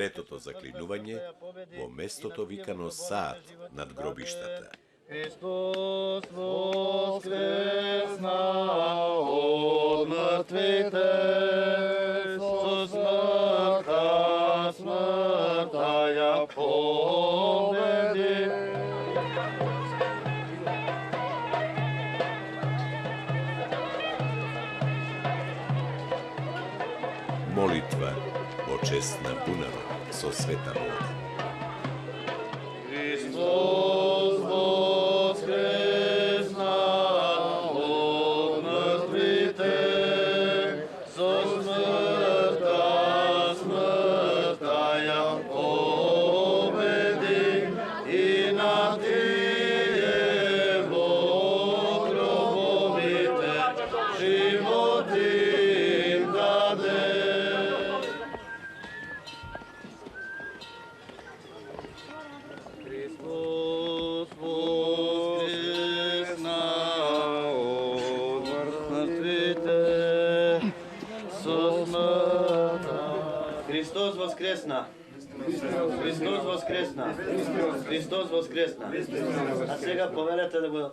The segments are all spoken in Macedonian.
третото заклинување во местото викано Сад над гробиштата. Христос воскресна од мртвите, со смртта ја победи. Молитва во чест на бунава со света вода. Христос воскресна од мртвите, со смртта ја победи, и на тие во гробовите живот им даде. Христос воскресна од мртвите, со смртта. Христос воскресна. Христос воскресна. Христос воскресна. А сега повелете да го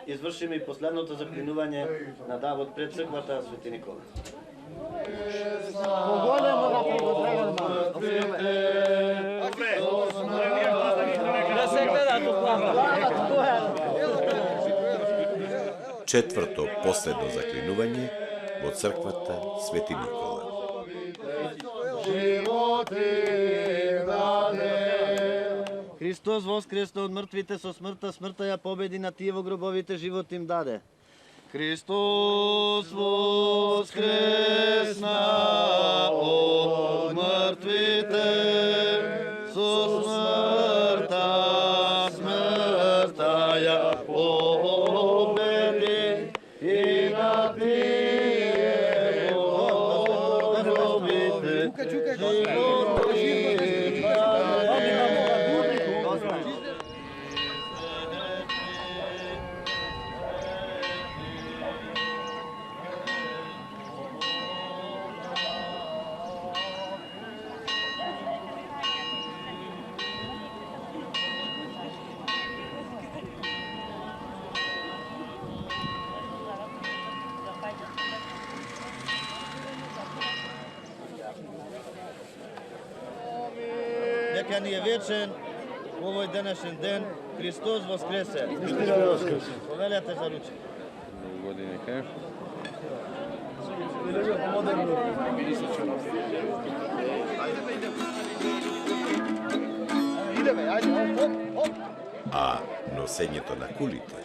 извршиме и последното заклинување на Давот пред црквата Свети Никола. Поголемо да преготвеме. Да се гледа тук. Четврто, последно заклинување во црквата Свети Никола. Христос воскресна од мртвите, со смртта ја победи, на тие во гробовите живот им даде. Христос воскресна од мртвите, со смртта ја победи, и на тие во гробовите живот им даде. Нека ни е вечен овој денешен ден. Христос воскресе. Повелете за руче. Години кај? А носењето на кулите?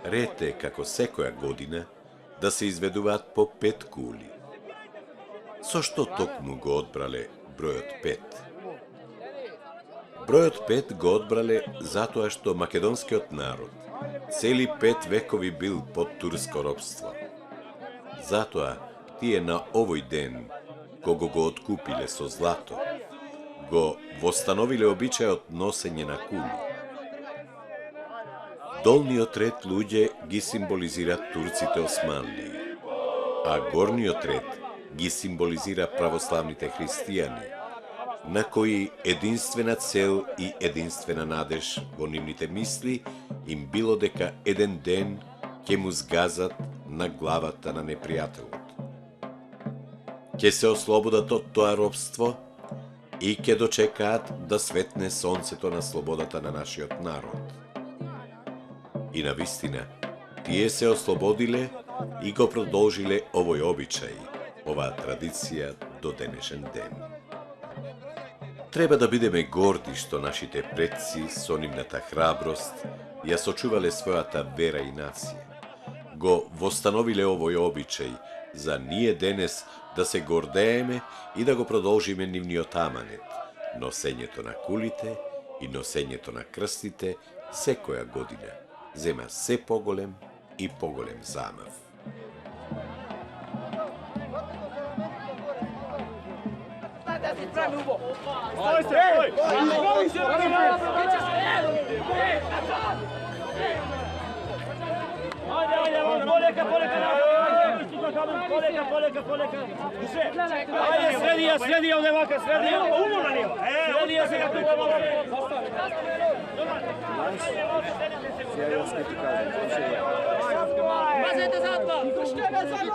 Ред е како секоја година да се изведуваат по 5 кули. Со што токму го одбрале бројот 5? Бројот 5 го одбрале затоа што македонскиот народ цели 5 векови бил под турско робство. Затоа тие на овој ден, кого го откупиле со злато, го востановиле обичајот носење на кули. Долниот ред луѓе ги символизира турците османлии, а горниот ред ги символизира православните христијани, на кои единствена цел и единствена надеж во нивните мисли им било дека еден ден ќе му згазат на главата на непријателот. Ќе се ослободат од тоа робство и ќе дочекаат да светне сонцето на слободата на нашиот народ. И навистина, тие се ослободиле и го продолжиле овој обичај, оваа традиција до денешен ден. Треба да бидеме горди што нашите предци со нивната храброст ја сочувале својата вера и нација. Го востановиле овој обичај за ние денес да се гордееме и да го продолжиме нивниот аманет, носењето на кулите и носењето на крстите секоја година зема се поголем и поголем замав. poleka. Ajde, sredija ovdje ovaka, sredija. Umo na lijevo. Sredija se ga tu malo. Mazajte za to! Profesore,